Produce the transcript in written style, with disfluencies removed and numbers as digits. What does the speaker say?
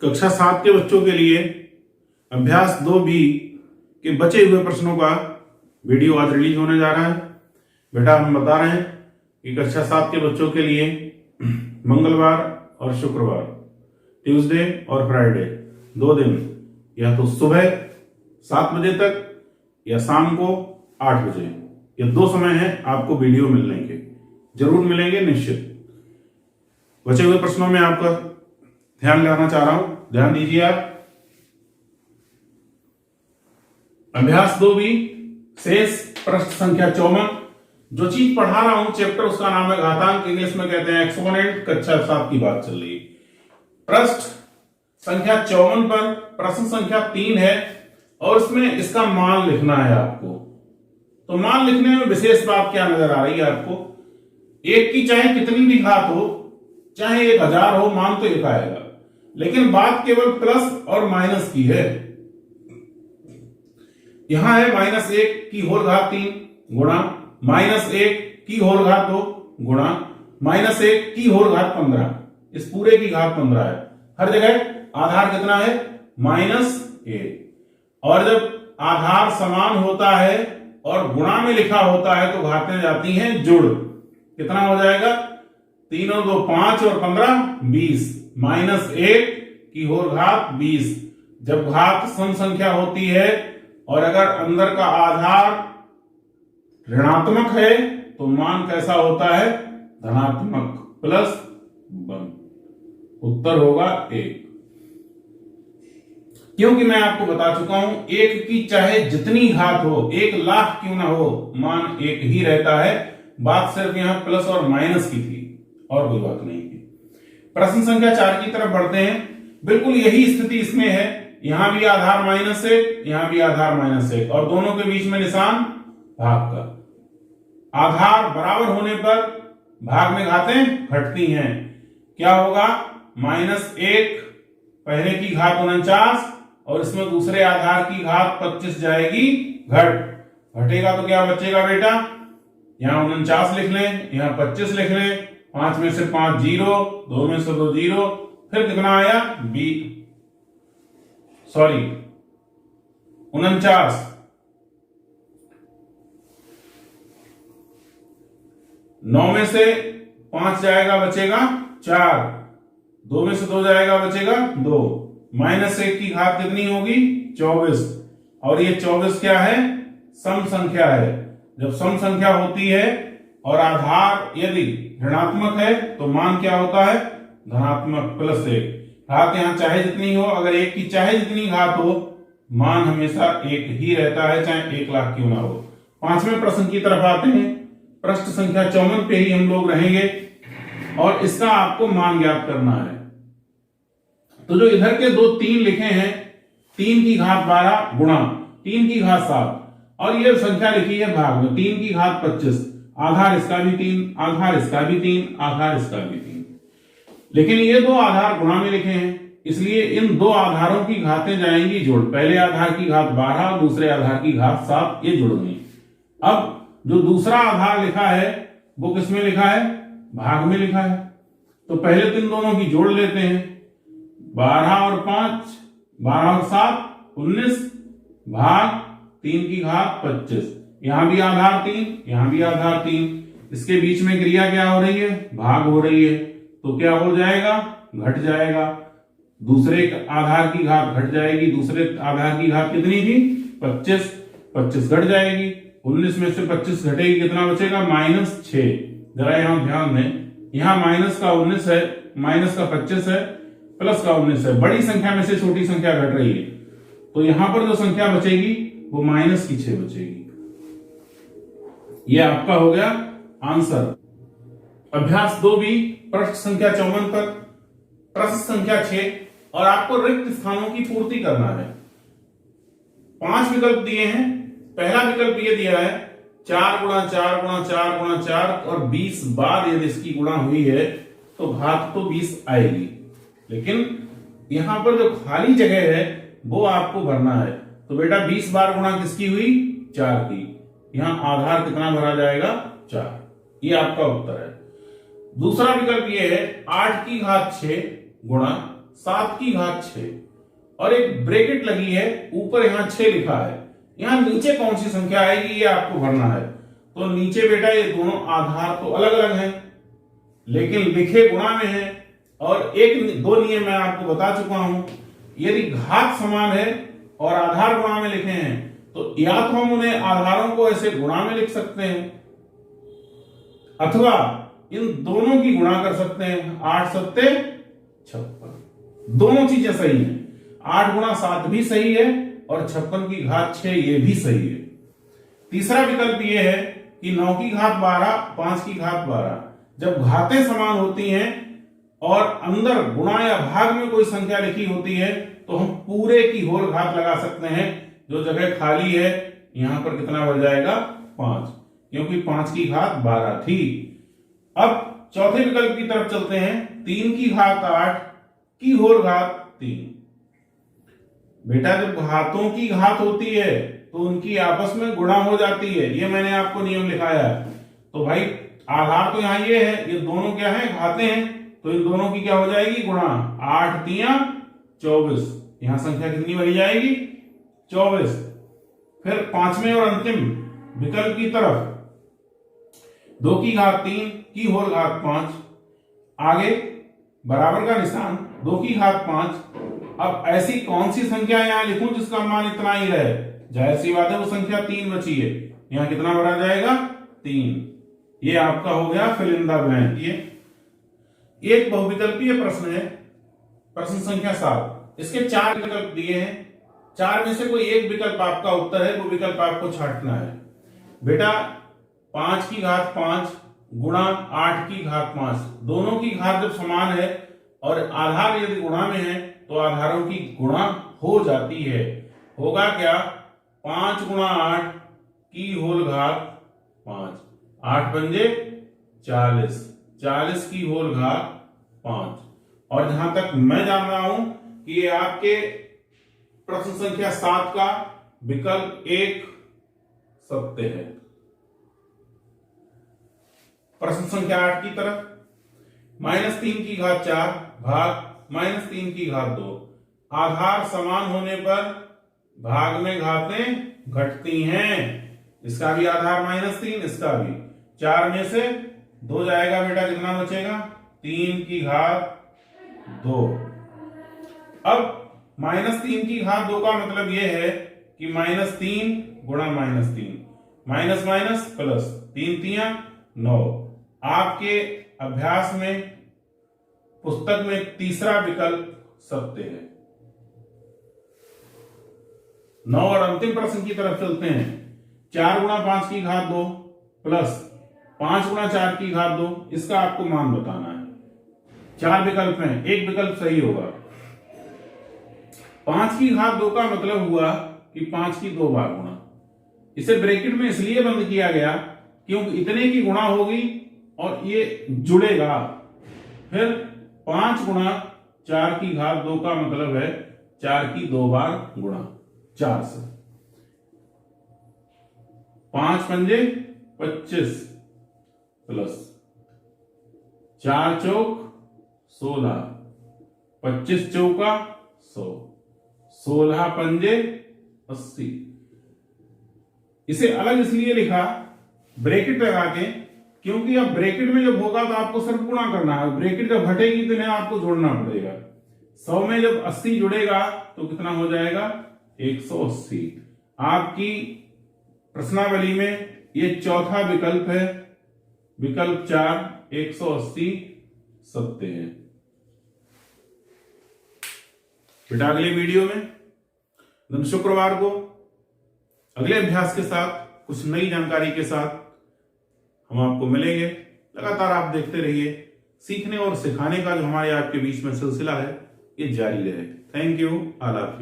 कक्षा 7 के बच्चों के लिए अभ्यास 2B के बचे हुए प्रश्नों का वीडियो आज रिलीज होने जा रहा है। बेटा हम बता रहे हैं कि कक्षा 7 के बच्चों के लिए मंगलवार और शुक्रवार, ट्यूसडे और फ्राइडे 2 दिन, या तो सुबह 7 बजे तक या शाम को 8 बजे, ये 2 समय है आपको वीडियो मिलने के, जरूर मिलेंगे निश्चित। बचे हुए प्रश्नों में आपका ध्यान लाना चाह रहा हूं, ध्यान दीजिए आप। अभ्यास 2B शेष पृष्ठ संख्या 54। जो चीज पढ़ा रहा हूं चैप्टर उसका नाम है घातांक, इंग्लिश में कहते हैं एक्सपोनेंट। कक्षा 7 की बात चल रही है। पृष्ठ संख्या 54 पर प्रश्न संख्या 3 है और इसमें इसका मान लिखना है आपको। तो मान लिखने में विशेष बात क्या नजर आ रही है आपको? एक की चाहे कितनी भी घात हो, चाहे 1000 हो, मान तो एक आएगा, लेकिन बात केवल प्लस और माइनस की है। यहां है -1 की होल घात 3 गुणा -1 की होल घात 2 गुणा -1 की होल घात 15। इस पूरे की घात 15 है। हर जगह आधार कितना है? -1। और जब आधार समान होता है और गुणा में लिखा होता है तो घातें जाती हैं जुड़। कितना हो जाएगा? 3 और 2 5 और 15 20। -1 की होल घात 20। जब घात सम संख्या होती है और अगर अंदर का आधार ऋणात्मक है तो मान कैसा होता है? धनात्मक, +1। उत्तर होगा 1। क्योंकि मैं आपको बता चुका हूं, एक की चाहे जितनी घात हो, 1 लाख क्यों ना हो, मान एक ही रहता है। बात सिर्फ यहां प्लस और माइनस की थी और कोई बात नहीं थी। प्रश्न संख्या 4 की तरफ बढ़ते हैं। बिल्कुल यही स्थिति इसमें है। यहां भी आधार -1, यहां भी आधार -1 और दोनों के बीच में निशान भाग का। आधार बराबर होने पर भाग में घातें घटती हैं। क्या होगा? -1 पहले की घात 49 और इसमें दूसरे आधार की घात 25 जाएगी घटेगा तो क्या बचेगा बेटा? यहां 49 लिख लें, यहां 25 लिख लें। 5 में से 5 0, 2 में से 2 0, फिर कितना आया? 49। 9 में से 5 जाएगा, बचेगा 4। 2 में से 2 जाएगा, बचेगा 2। -1 की घात कितनी होगी? 24। और ये 24 क्या है? सम संख्या है। जब सम संख्या होती है और आधार यदि ऋणात्मक है तो मान क्या होता है? धनात्मक, +1। घात यहां चाहे जितनी हो, अगर 1 की चाहे जितनी घात हो, मान हमेशा 1 ही रहता है, चाहे 1 लाख क्यों ना हो। 5वें प्रश्न की तरफ आते हैं। पृष्ठ संख्या 54 पे ही हम लोग रहेंगे और इसका आपको मान ज्ञात करना है। तो जो इधर के 2 3 लिखे हैं, 3 की घात 12 गुणा 3 की घात 7, और ये संख्या लिखी है भाग में 3 की घात 25। आधार इसका भी 3, आधार इसका भी 3, आधार इसका भी 3। लेकिन ये 2 आधार गुणा में लिखे हैं, इसलिए इन 2 आधारों की घातें जाएंगी जुड़। पहले आधार की घात 12 और दूसरे आधार की घात 7, ये जुड़ेंगी। अब जो दूसरा आधार लिखा है वो किसमें लिखा है? भाग में लिखा है। तो पहले तो इन दोनों की जोड़ लेते हैं। 12 और 5, 12 और 7 19 भाग 3 की घात 25। यहां भी आधार 3, यहां भी आधार 3। इसके बीच में क्रिया क्या हो रही है? भाग हो रही है। तो क्या हो जाएगा? घट जाएगा। दूसरे आधार की घात घट जाएगी। दूसरे आधार की घात कितनी थी? 25। 25 घट जाएगी। 19 में से 25 घटेगी, कितना बचेगा? -6। जरा यहां ध्यान दें, यहां माइनस का 19 है, माइनस का 25 है, प्लस का 19 है। बड़ी संख्या में से छोटी संख्या घट रही है, तो यहां पर जो संख्या बचेगी वो -6 बचेगी। यह आपका हो गया आंसर। अभ्यास 2B पृष्ठ संख्या 54 पर प्रश्न संख्या 6, और आपको रिक्त स्थानों की पूर्ति करना है। 5 विकल्प दिए हैं। पहला विकल्प ये दिया है 4 गुणा 4 गुणा 4 गुणा 4 और 20 बाद यदि इसकी गुणा हुई है तो घात तो 20 आएगी, लेकिन यहां पर जो खाली जगह है वो आपको भरना है। तो बेटा 20 बार गुणा किसकी हुई? 4 की। यहां आधार कितना भरा जाएगा? 4। ये आपका उत्तर है। दूसरा विकल्प ये है 8 की घात 6 गुणा 7 की घात 6 और एक ब्रैकेट लगी है, ऊपर यहां 6 लिखा है। यहां नीचे कौन सी संख्या आएगी ये आपको भरना है। तो नीचे बेटा ये दोनों आधार तो अलग अलग हैं लेकिन लिखे गुणा में है। और एक दो नियम मैं आपको बता चुका हूं, यदि घात समान है और आधार गुणा में लिखे हैं तो या तो हम उन्हें आधारों को ऐसे गुणा में लिख सकते हैं अथवा इन दोनों की गुणा कर सकते हैं। 8 सत्ते 56, दोनों चीजें सही हैं। 8 गुणा 7 भी सही है और 56 की घात 6 ये भी सही है। तीसरा विकल्प ये है कि 9 की घात 12, 5 की घात 12। जब घातें समान होती हैं और अंदर गुणा या भाग में कोई संख्या लिखी होती है तो हम पूरे की होल घात लगा सकते हैं। जो जगह खाली है यहां पर कितना बढ़ जाएगा 5, क्योंकि 5 की घात 12 थी। अब चौथे विकल्प की तरफ चलते हैं। 3 की घात 8 की होल घात 3। बेटा जब घातों की घात होती है तो उनकी आपस में गुणा हो जाती है, ये मैंने आपको नियम लिखाया है। तो भाई आधार तो यहां ये है, ये दोनों क्या है घातें हैं, तो इन दोनों की क्या हो जाएगी गुणा। 8 तिया 24, यहां संख्या कितनी बनी जाएगी 24। फिर पांचवें और अंतिम विकल्प की तरफ 2 की घात 3 की होल घात 5, आगे बराबर का निशान 2 की घात 5। अब ऐसी कौन सी संख्या यहां लिखूं जिसका मान इतना ही रहे, जाहिर सी बात है वो संख्या 3 बची है, यहां कितना भरा जाएगा 3। ये आपका हो गया फिल इन द ब्लैंक। ये एक बहुविकल्पीय प्रश्न है, प्रश्न संख्या 7। इसके 4 विकल्प दिए हैं, 4 में से कोई एक विकल्प आपका उत्तर है, वो विकल्प आपको छांटना है। बेटा 5 की घात 5 गुणा 8 की घात 5, दोनों की घात जब समान है और आधार यदि गुणा में है तो आधारों की गुणा हो जाती है। होगा क्या 5 गुणा 8 की होल घात 5, 8 पंजे 40, 40 की होल घात 5। और जहां तक मैं जान रहा हूं कि ये आपके प्रश्न संख्या 7 का विकल्प 1 सत्य है। प्रश्न संख्या 8 की तरफ -3 की घात 4 भाग -3 की घात 2। आधार समान होने पर भाग में घातें घटती हैं। इसका भी आधार -3, इसका भी। 4 में से 2 जाएगा बेटा, कितना बचेगा 3 की घात 2। अब -3 की घात 2 का मतलब यह है कि -3 गुणा -3, माइनस माइनस प्लस, 3 तिया 9। आपके अभ्यास में पुस्तक में तीसरा विकल्प सत्य है। 9 और अंतिम प्रश्न की तरफ चलते हैं। 4 गुणा 5 की घात 2 प्लस 5 गुणा 4 की घात 2, इसका आपको मान बताना है। 4 विकल्प हैं, एक विकल्प सही होगा। 5 की घात 2 का मतलब हुआ कि 5 की 2 बार गुणा। इसे ब्रैकेट में इसलिए बंद किया गया क्योंकि इतने की गुणा होगी और ये जुड़ेगा। फिर 5 गुणा 4 की घात 2 का मतलब है 4 की 2 बार गुणा 4 से। 5 पंजे 25 प्लस 4 चौक 16, 25 चौका 100, 16 पंजे 80। इसे अलग इसलिए लिखा ब्रैकेट लगा के क्योंकि अब ब्रैकेट में जब होगा तो आपको सिर्फ गुणा करना है, ब्रैकेट जब हटेगी तो इन्हें आपको जोड़ना पड़ेगा। 100 में जब 80 जुड़ेगा तो कितना हो जाएगा 180। आपकी प्रश्नावली में ये चौथा विकल्प है, विकल्प 4 180 सत्य है। बेटा अगले वीडियो में दिन शुक्रवार को अगले अभ्यास के साथ, कुछ नई जानकारी के साथ हम आपको मिलेंगे। लगातार आप देखते रहिए। सीखने और सिखाने का जो हमारे आपके बीच में सिलसिला है ये जारी रहे। Thank you. I love you.